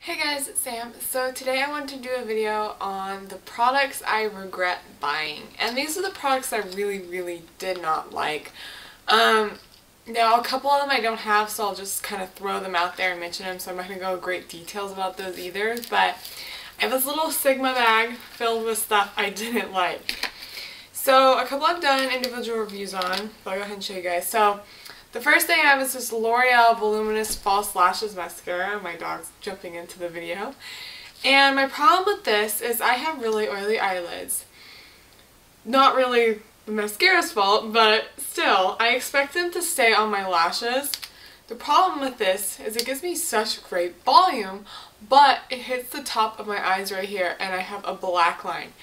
Hey guys, it's Sam. So today I wanted to do a video on the products I regret buying. And these are the products I really did not like. Now a couple of them I don't have, so I'll just kind of throw them out there and mention them, so I'm not going to go into great details about those either. But I have this little Sigma bag filled with stuff I didn't like. So a couple I've done individual reviews on, but I'll go ahead and show you guys. So the first thing I have is this L'Oreal Voluminous False Lashes Mascara. My dog's jumping into the video. And my problem with this is I have really oily eyelids. Not really the mascara's fault, but still, I expect them to stay on my lashes. The problem with this is it gives me such great volume, but it hits the top of my eyes right here and I have a black line.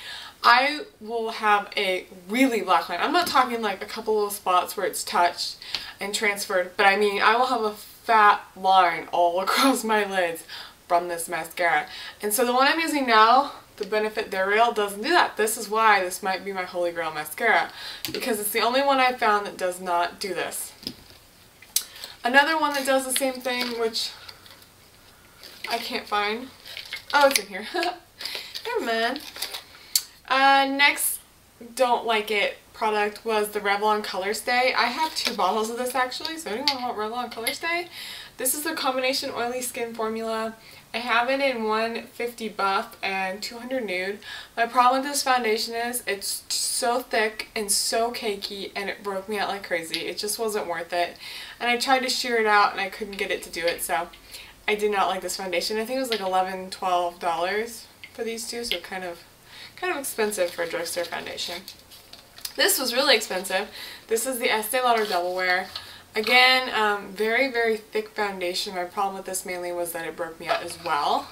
I will have a really black line. I'm not talking like a couple little spots where it's touched and transferred, but I mean I will have a fat line all across my lids from this mascara. And so the one I'm using now, the Benefit They're Real, doesn't do that. This is why this might be my holy grail mascara, because it's the only one I've found that does not do this. Another one that does the same thing, which I can't find. Oh, it's in here. Never mind. Next don't like it product was the Revlon Color Stay. I have 2 bottles of this actually, so anyone want Revlon Color Stay? This is the combination oily skin formula. I have it in 150 buff and 200 nude. My problem with this foundation is it's so thick and so cakey and it broke me out like crazy. It just wasn't worth it. And I tried to sheer it out and I couldn't get it to do it, so I did not like this foundation. I think it was like $11, $12 for these two, so kind of expensive for a drugstore foundation. This was really expensive. This is the Estee Lauder Double Wear. Again, very thick foundation. My problem with this mainly was that it broke me out as well.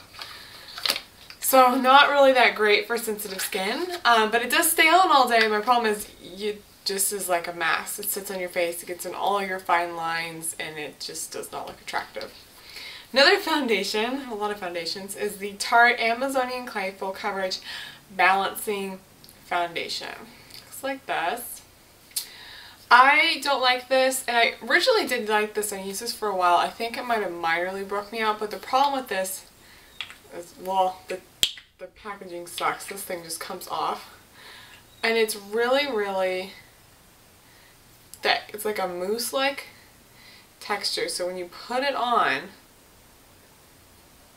So not really that great for sensitive skin, but it does stay on all day. My problem is it just is like a mask. It sits on your face, it gets in all your fine lines, and it just does not look attractive. Another foundation, a lot of foundations, is the Tarte Amazonian Clay Full Coverage Balancing Foundation. Looks like this. I don't like this, and I originally did like this and used this for a while. I think it might have minorly broke me out, but the problem with this is, well, the packaging sucks. This thing just comes off. And it's really thick. It's like a mousse-like texture, so when you put it on,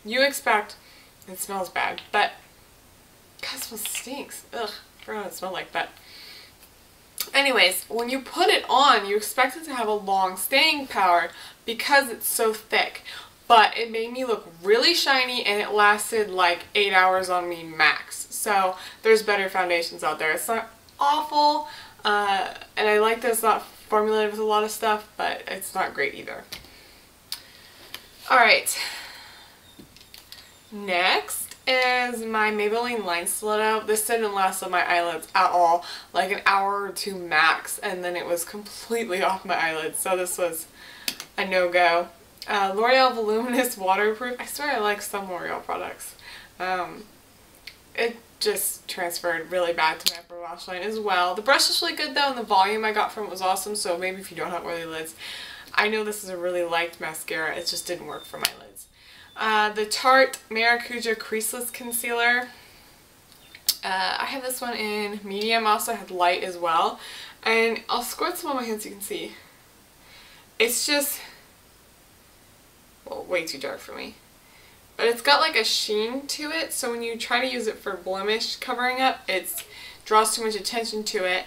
you expect, it smells bad, but God, it smells stinks. Ugh, I forgot what it smelled like, but anyways, when you put it on, you expect it to have a long staying power because it's so thick. But it made me look really shiny and it lasted like 8 hours on me max. So there's better foundations out there. It's not awful, and I like that it's not formulated with a lot of stuff, but it's not great either. Alright. Next is my Maybelline Line Stiletto. This didn't last on my eyelids at all, like an hour or 2 max, and then it was completely off my eyelids, so this was a no-go. L'Oreal Voluminous Waterproof. I swear I like some L'Oreal products. It just transferred really bad to my upper lash line as well. The brush is really good though, and the volume I got from it was awesome, so maybe if you don't have oily lids. I know this is a really liked mascara, it just didn't work for my lids. The Tarte Maracuja Creaseless Concealer. I have this one in medium. I also had light as well. And I'll squirt some on my hands so you can see. It's just, well, way too dark for me. But it's got like a sheen to it, so when you try to use it for blemish covering up, it draws too much attention to it.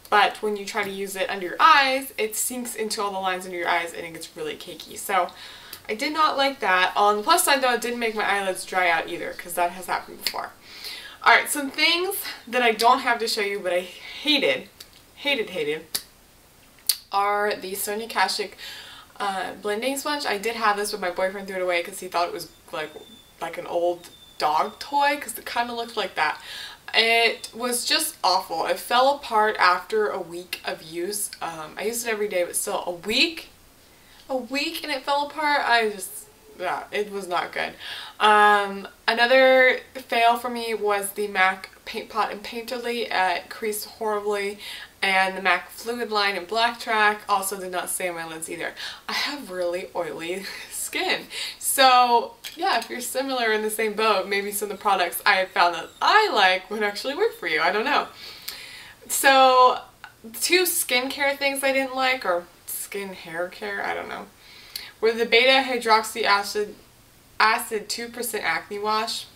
But when you try to use it under your eyes, it sinks into all the lines under your eyes and it gets really cakey. So I did not like that. On the plus side though, it didn't make my eyelids dry out either, because that has happened before. Alright, some things that I don't have to show you but I hated, are the Sonia Kashuk blending sponge. I did have this, but my boyfriend threw it away because he thought it was like an old dog toy, because it kind of looked like that. It was just awful. It fell apart after a week of use. I used it every day, but still a week and it fell apart. Yeah, it was not good. Another fail for me was the MAC Paint Pot and Painterly. It creased horribly, and the MAC Fluid Line and Black Track also did not stay on my lids either. I have really oily skin, So yeah, if you're similar in the same boat, maybe some of the products I have found that I like would actually work for you. I don't know. So 2 skincare things I didn't like, or hair care, I don't know, were the beta hydroxy acid 2% acne wash.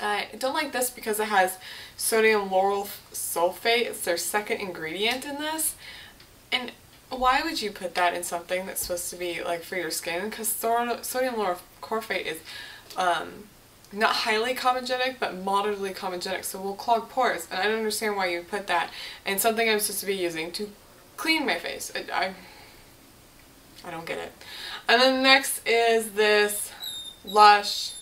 I don't like this because it has sodium lauryl sulfate. It's their second ingredient in this. And why would you put that in something that's supposed to be like for your skin? Because sodium lauryl sulfate is not highly comedogenic, but moderately comedogenic, so it will clog pores. And I don't understand why you would put that in something I'm supposed to be using to clean my face. I don't get it. And then next is this Lush,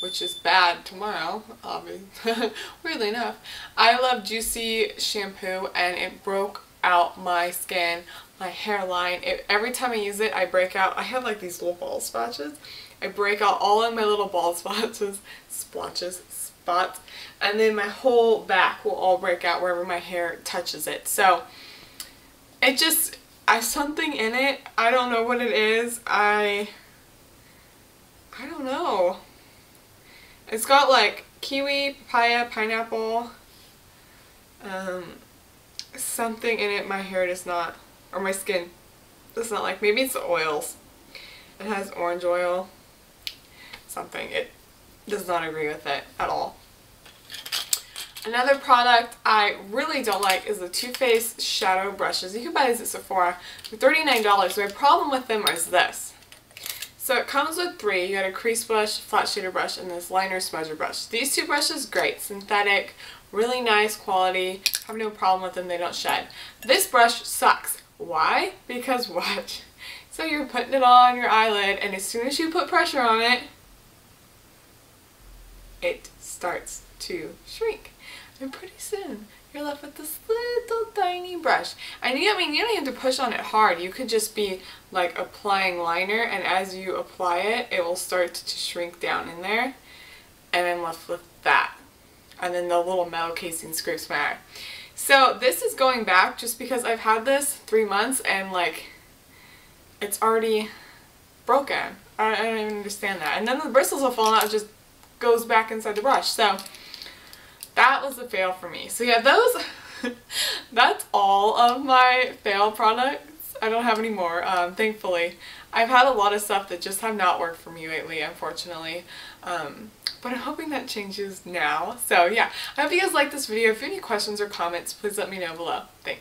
which is bad tomorrow, obviously. Weirdly enough. I Love Juicy shampoo, and it broke out my skin, my hairline. Every time I use it, I break out. I have like these little bald spotches. I break out all of my little bald spots, and then my whole back will all break out wherever my hair touches it. So it just, something in it, I don't know what it is. I don't know. It's got like kiwi, papaya, pineapple, something in it my hair does not, or my skin does not like. Maybe it's the oils. It has orange oil, something. It does not agree with it at all. Another product I really don't like is the Too Faced shadow brushes. You can buy these at Sephora for $39. My problem with them is this. So it comes with 3. You got a crease brush, flat shader brush, and this liner smudger brush. These 2 brushes, great. Synthetic, really nice quality. Have no problem with them. They don't shed. This brush sucks. Why? Because watch. So you're putting it on your eyelid, and as soon as you put pressure on it, it starts to shrink. And pretty soon, you're left with this little tiny brush. And you don't have to push on it hard. You could just be like applying liner, and as you apply it, it will start to shrink down in there. And I'm left with that. And then the little metal casing scrapes my eye. So this is going back just because I've had this 3 months and like it's already broken. I don't even understand that. And then the bristles will fall out, it just goes back inside the brush. So that was a fail for me. So yeah, that's all of my fail products. I don't have any more, thankfully. I've had a lot of stuff that just have not worked for me lately, unfortunately. But I'm hoping that changes now. So yeah, I hope you guys liked this video. If you have any questions or comments, please let me know below. Thanks.